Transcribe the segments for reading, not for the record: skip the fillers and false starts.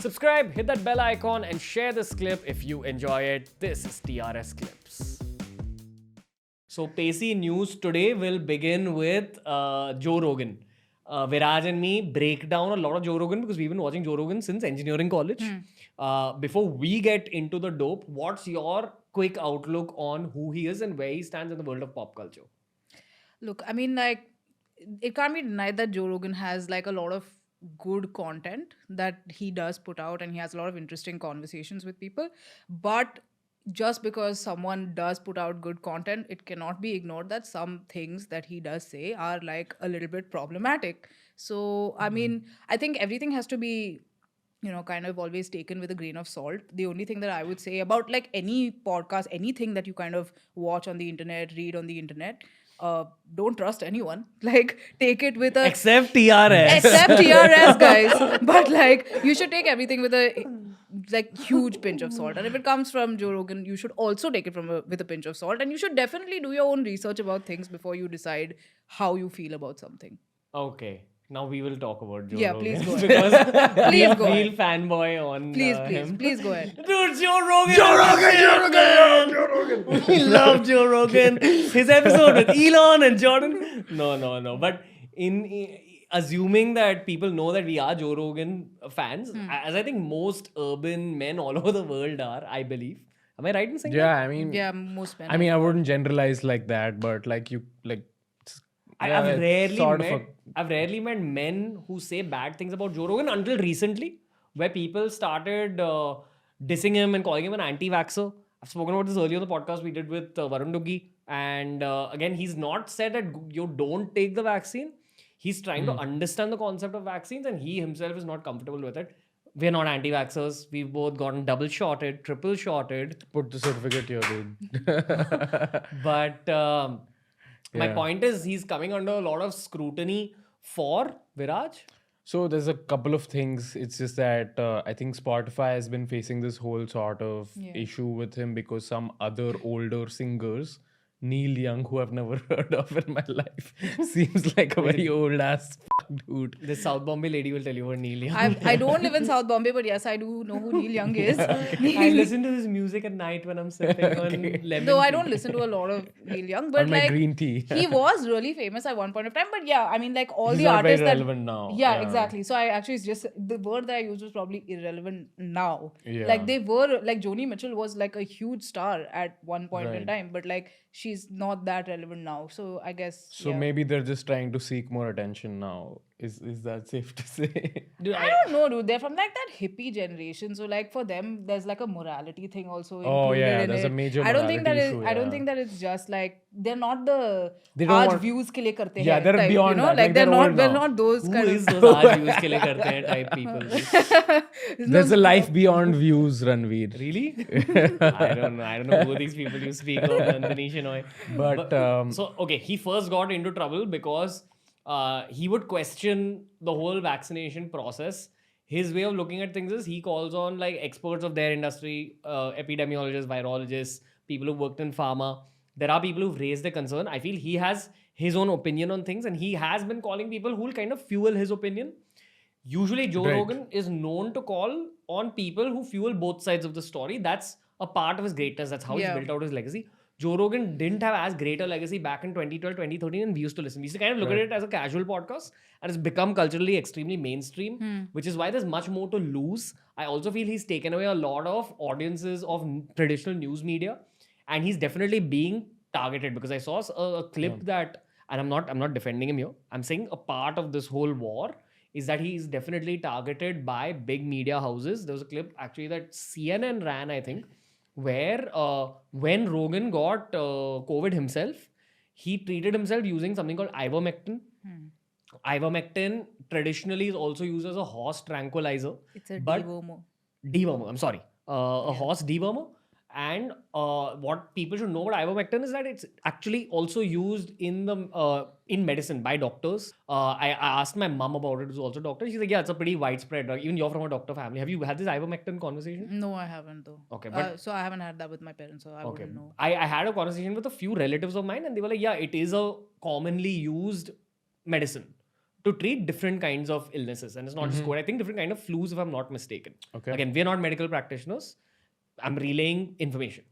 Subscribe, hit that bell icon, and share this clip if you enjoy it. This is TRS Clips. So, Pacey News today will begin with Joe Rogan. Viraj and me break down a lot of Joe Rogan because we've been watching Joe Rogan since engineering college. Before we get into the dope, what's your quick outlook on who he is and where he stands in the world of pop culture? Look, I mean, like, it can't be denied that Joe Rogan has like a lot of good content that he does put out, and he has a lot of interesting conversations with people. But just because someone does put out good content, it cannot be ignored that some things that he does say are like a little bit problematic. So, I mean, I think everything has to be kind of always taken with a grain of salt. The only thing that I would say about like any podcast, anything that you kind of watch on the internet, read on the internet, don't trust anyone. Like, take it with a Except TRS. except TRS, guys. But like, you should take everything with a like huge pinch of salt. And if it comes from Joe Rogan, you should also take it with a pinch of salt. And you should definitely do your own research about things before you decide how you feel about something. Okay. Now we will talk about Joe Yeah, Rogan. please go ahead. Because we Please are go real ahead. fanboy on him. Please go ahead. Dude, Joe Rogan! Joe Rogan! We love Joe Rogan. His episode with Elon and Jordan. No. But in assuming that people know that we are Joe Rogan fans, as I think most urban men all over the world are, I believe. Am I right in saying that? Yeah, I mean, Yeah, most men. I mean, I wouldn't generalize like that, but like you, like, yeah, I've it's rarely sort met of I've rarely met men who say bad things about Joe Rogan until recently, where people started dissing him and calling him an anti-vaxxer. I've spoken about this earlier on the podcast we did with Varun Duggi, and again, he's not said that you don't take the vaccine. He's trying to understand the concept of vaccines, and he himself is not comfortable with it. We're not anti-vaxxers. We've both gotten double shotted, triple shotted. put the certificate here, dude. But my Yeah. point is, he's coming under a lot of scrutiny for Viraj. So there's a couple of things. It's just that I think Spotify has been facing this whole sort of issue with him because some other older singers, Neil Young, who I've never heard of in my life, seems like a very old ass dude. This South Bombay lady will tell you what Neil Young. I don't live in South Bombay, but yes, I do know who Neil Young is. I listen to his music at night when I'm sipping on lemon. Though I tea. don't listen to a lot of Neil Young, but On my like green tea. he was really famous at one point of time. But yeah, I mean, like all He's the not very artists that relevant now. Yeah, Yeah. exactly. So I actually just the word that I used was probably irrelevant now. Yeah. Like they were like Joni Mitchell was like a huge star at one point in Right. time, but like she's not that relevant now. So I guess So yeah. maybe they're just trying to seek more attention now. Is that safe to say? Dude, I don't know, dude. They're from like that hippie generation, so like for them, there's like a morality thing also. Oh, included yeah, in there's a it. major I don't think that morality is. issue, I don't yeah. think that it's just like they're not the They don't aaj want- views ke liye karte Yeah, hain they're type, beyond you know, that. like Like, they're they're not. old They're now. not those who kind is of. those aaj views ke liye karte hain type people? There's a life beyond views, Ranveer. Really? I don't know. I don't know who these people you speak of, Nandini Shenoy. But So, okay, he first got into trouble because he would question the whole vaccination process. His way of looking at things is he calls on like experts of their industry, epidemiologists, virologists, people who worked in pharma. There are people who've raised the concern. I feel he has his own opinion on things, and he has been calling people who will kind of fuel his opinion. Usually, Joe Right. Rogan is known to call on people who fuel both sides of the story. That's a part of his greatness. That's how Yeah. he's built out his legacy. Joe Rogan didn't have as great a legacy back in 2012, 2013, and we used to listen. We used to kind of look at it as a casual podcast, and it's become culturally extremely mainstream, which is why there's much more to lose. I also feel he's taken away a lot of audiences of traditional news media, and he's definitely being targeted because I saw a clip that, and I'm not defending him here. I'm saying a part of this whole war is that he is definitely targeted by big media houses. There was a clip actually that CNN ran, I think, where when Rogan got COVID himself, he treated himself using something called ivermectin. Ivermectin traditionally is also used as a horse tranquilizer. It's a but dewormer. dewormer. I'm sorry, a horse dewormer. And what people should know about ivermectin is that it's actually also used in the in medicine by doctors. I asked my mom about it, who's also a doctor. She's like, yeah, it's a pretty widespread drug. Even you're from a doctor family. Have you had this ivermectin conversation? No, I haven't though. Okay, but So I haven't had that with my parents, so I okay, wouldn't know. I had a conversation with a few relatives of mine, and they were like, yeah, it is a commonly used medicine. to treat different kinds of illnesses. And it's not just COVID. I think different kind of flus, if I'm not mistaken. Okay. Again, we're not medical practitioners. I'm relaying information.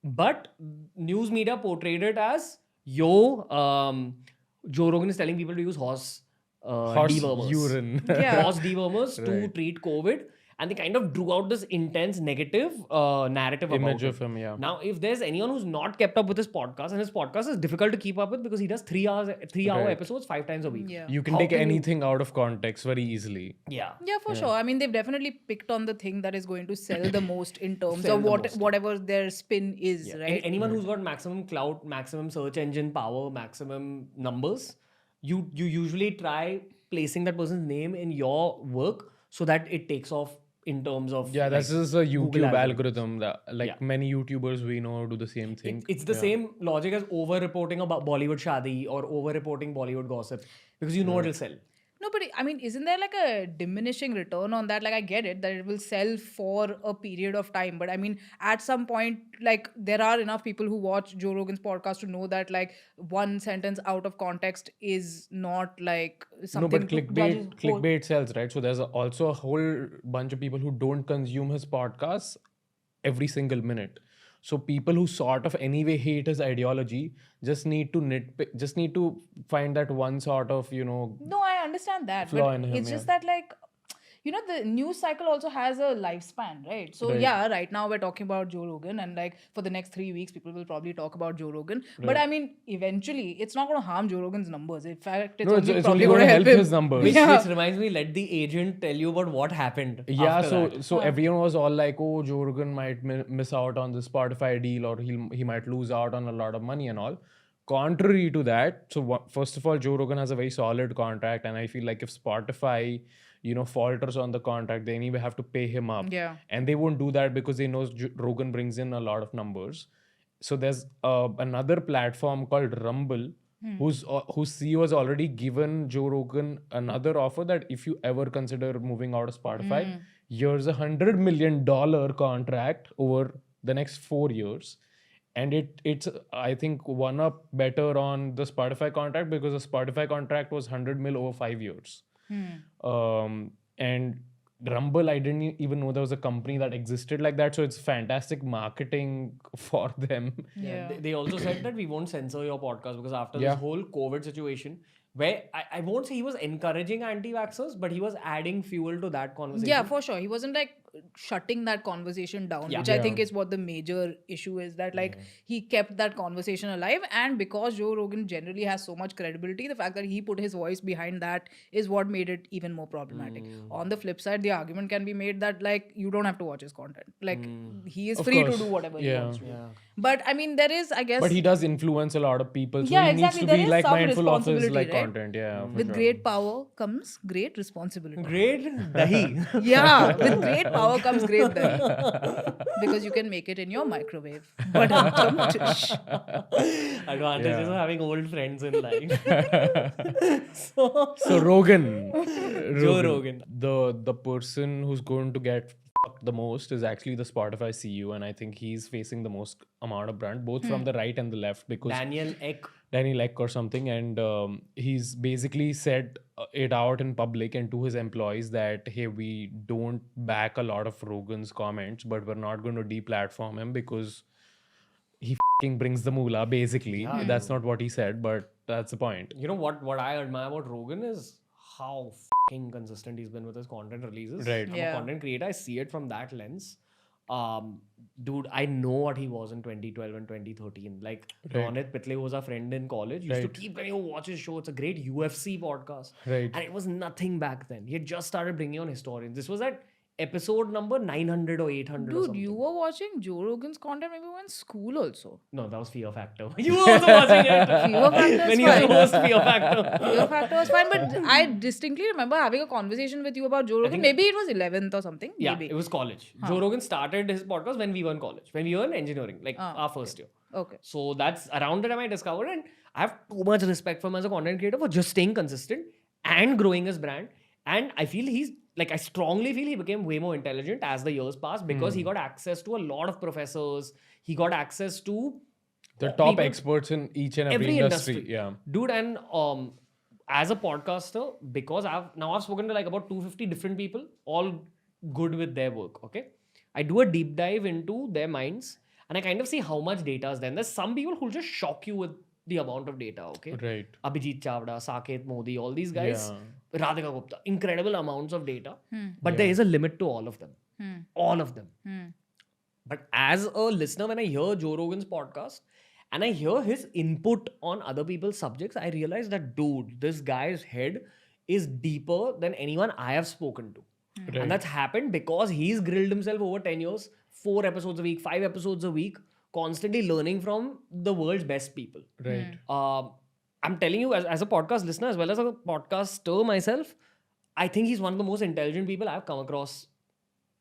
But news media portrayed it as, Joe Rogan is telling people to use horse dewormers. urine. Yeah. Horse dewormers to Right. treat COVID. And they kind of drew out this intense negative narrative Image about of it. him, yeah. Now, if there's anyone who's not kept up with his podcast, and his podcast is difficult to keep up with because he does 3 hour Right. episodes 5 times a week. Yeah. You can How take can you- anything out of context very easily. Yeah. Yeah, for sure. I mean, they've definitely picked on the thing that is going to sell the most in terms Sell of the most, yeah. whatever their spin is, Yeah. right? Anyone who's got maximum clout, maximum search engine power, maximum numbers, you usually try placing that person's name in your work so that it takes off in terms of Yeah, that's just a YouTube Google algorithm. That, like Yeah. many YouTubers we know do the same thing. It's the same logic as over-reporting about Bollywood shadi or over-reporting Bollywood gossip because you know it'll sell. No, but I mean, isn't there like a diminishing return on that? Like, I get it that it will sell for a period of time, but I mean, at some point, like, there are enough people who watch Joe Rogan's podcast to know that, like, one sentence out of context is not like No, something. but to judge his whole- clickbait sells, right? So there's also a whole bunch of people who don't consume his podcasts every single minute. So people who sort of anyway hate his ideology just need to nitpick, just need to find that one sort of, No, I understand that, flaw but in him, it's just that, like, the news cycle also has a lifespan, right? So Right. yeah, right now we're talking about Joe Rogan, and like for the next 3 weeks, people will probably talk about Joe Rogan. But I mean, eventually, it's not going to harm Joe Rogan's numbers. In fact, it's no, only it's probably only going to help him. his numbers. Which reminds me, let the agent tell you about what happened. Yeah, after that. so everyone was all like, "Oh, Joe Rogan might miss out on the Spotify deal, or he might lose out on a lot of money and all." Contrary to that, so first of all, Joe Rogan has a very solid contract, and I feel like if Spotify, falters on the contract, they anyway have to pay him up. Yeah. And they won't do that because they know Rogan brings in a lot of numbers. So there's another platform called Rumble, whose CEO has already given Joe Rogan another offer that if you ever consider moving out of Spotify, here's $100 million contract over the next 4 years. And it's I think one up better on the Spotify contract because the Spotify contract was 100 mil over 5 years. And Rumble, I didn't even know there was a company that existed like that. So it's fantastic marketing for them. Yeah. They also said that we won't censor your podcast because after Yeah. this whole COVID situation, where I won't say he was encouraging anti-vaxxers, but he was adding fuel to that conversation. Yeah, for sure. He wasn't like shutting that conversation down, Yeah. which I think is what the major issue is, that like he kept that conversation alive. And because Joe Rogan generally has so much credibility, the fact that he put his voice behind that is what made it even more problematic. On the flip side, the argument can be made that like you don't have to watch his content. Like he is Of free course. to do whatever he Yeah. wants to. Yeah. But I mean, there is, I guess, But he does influence a lot of people. So Yeah, he exactly. needs to There be is like some mindful of his responsibility, like right? content. Yeah. for with sure. great power comes great responsibility. Great dahi. Yeah, with great power comes great dahi. Because you can make it in your microwave. But Advantages Yeah. of having old friends in life. So Rogan, Rogan. the person who's going to get fucked the most is actually the Spotify CEO, and I think he's facing the most amount of brunt, both from the right and the left, because Daniel Ek. Danny Leck or something, and he's basically said it out in public and to his employees that, hey, we don't back a lot of Rogan's comments, but we're not going to deplatform him because he f***ing brings the moolah, basically. That's not what he said, but that's the point. You know what I admire about Rogan is how fucking consistent he's been with his content releases. Right. I'm Yeah. a content creator. I see it from that lens. Dude, I know what he was in 2012 and 2013. Like, Ronit Pitle was our friend in college. Used to keep telling you, watch his show. It's a great UFC podcast. Right. And it was nothing back then. He had just started bringing on historians. This was at episode number 900 or 800 or dude, something. you were watching Joe Rogan's content maybe when school also. No, that was Fear Factor. You were also watching it. Fear Factor When is you used to fine. host Fear Factor. Fear Factor was fine, but I distinctly remember having a conversation with you about Joe Rogan. Maybe it was 11th or something. Yeah, Maybe. it was college. Joe Rogan started his podcast when we were in college, when we were in engineering, like our first year. Okay. So that's around the time I discovered, and I have too much respect for him as a content creator for just staying consistent and growing his brand. And I feel I strongly feel he became way more intelligent as the years passed because he got access to a lot of professors. He got access to The top people- experts in each and every industry. Yeah. Dude, and as a podcaster, because I've spoken to like about 250 different people, all good with their work. Okay, I do a deep dive into their minds, and I kind of see how much data is there. And there's some people who'll just shock you with the amount of data. Okay, Right. Abhijit Chavda, Saket Modi, all these guys, Yeah. Radhika Gupta, incredible amounts of data, but Yeah. there is a limit to all of them. All of them. Hmm. But as a listener, when I hear Joe Rogan's podcast and I hear his input on other people's subjects, I realize that, dude, this guy's head is deeper than anyone I have spoken to. Right. And that's happened because he's grilled himself over 10 years, 4 episodes a week, 5 episodes a week, constantly learning from the world's best people. Right. I'm telling you, as a podcast listener, as well as a podcaster myself, I think he's one of the most intelligent people I've come across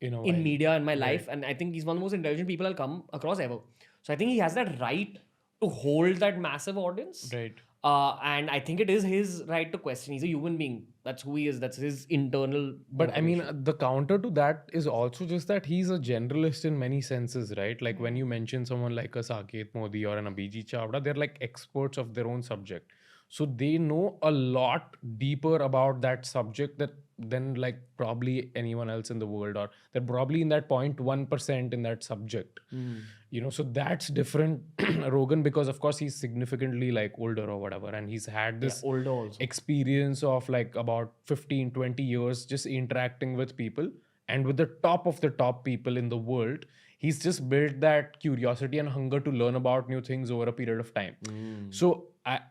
In a in while. media in my life, and I think he's one of the most intelligent people I'll come across ever. So I think he has that right to hold that massive audience. Right. And I think it is his right to question. He's a human being. That's who he is. That's his internal. But I mean, motivation. the counter to that is also just that he's a generalist in many senses, right? Like when you mention someone like a Saket Modi or an Abhijit Chavda, they're like experts of their own subject. So they know a lot deeper about that subject than like probably anyone else in the world, or they're probably in that 0.1% in that subject. You know, so that's different. Rogan, because of course he's significantly like older or whatever, and he's had this older also. experience of like about 15-20 years just interacting with people and with the top people in the world. He's just built that curiosity and hunger to learn about new things over a period of time. So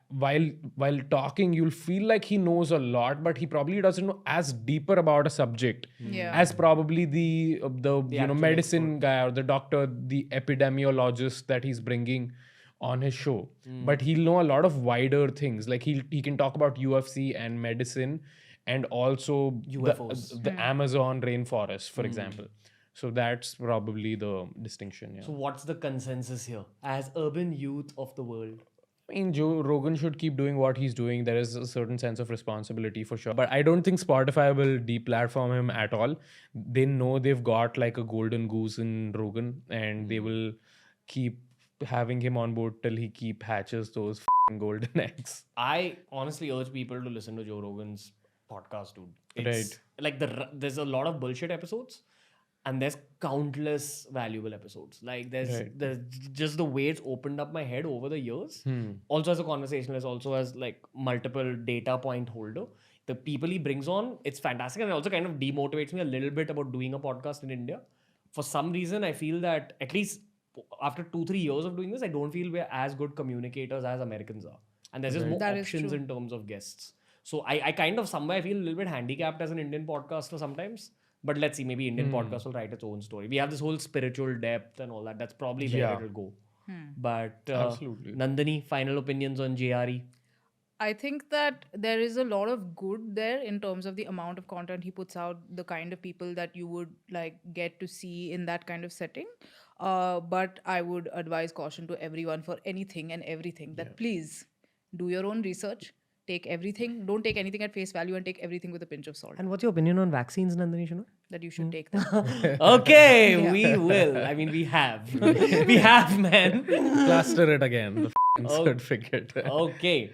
while talking, you'll feel like he knows a lot, but he probably doesn't know as deeper about a subject Yeah. as probably the actual medicine guy or the doctor, the epidemiologist that he's bringing on his show. But he'll know a lot of wider things. Like he can talk about UFC and medicine, and also UFOs. the Amazon rainforest, for example. So that's probably the distinction. Yeah. So what's the consensus here as urban youth of the world? I mean, Joe Rogan should keep doing what he's doing. There is a certain sense of responsibility for sure. But I don't think Spotify will deplatform him at all. They know they've got like a golden goose in Rogan, and they will keep having him on board till he hatches those golden eggs. I honestly urge people to listen to Joe Rogan's podcast, dude. It's like there's a lot of bullshit episodes, and there's countless valuable episodes. Like there's just the way it's opened up my head over the years. Also as a conversationalist, also as like multiple data point holder. The people he brings on, it's fantastic, and it also kind of demotivates me a little bit about doing a podcast in India. For some reason, I feel that at least after 2-3 years of doing this, I don't feel we're as good communicators as Americans are. And there's just more That is options true. in terms of guests. So I kind of somewhere I feel a little bit handicapped as an Indian podcaster sometimes. But let's see, maybe Indian podcast will write its own story. We have this whole spiritual depth and all that. That's probably where it'll go. But Absolutely. Nandini, final opinions on JRE? I think that there is a lot of good there in terms of the amount of content he puts out, the kind of people that you would like get to see in that kind of setting. But I would advise caution to everyone for anything and everything that please do your own research. Take everything. Don't take anything at face value, and take everything with a pinch of salt. And what's your opinion on vaccines, Nandini Shanu? That you should take them. Okay, we will. I mean, we have. We have, man. Plaster it again. The certificate. Okay.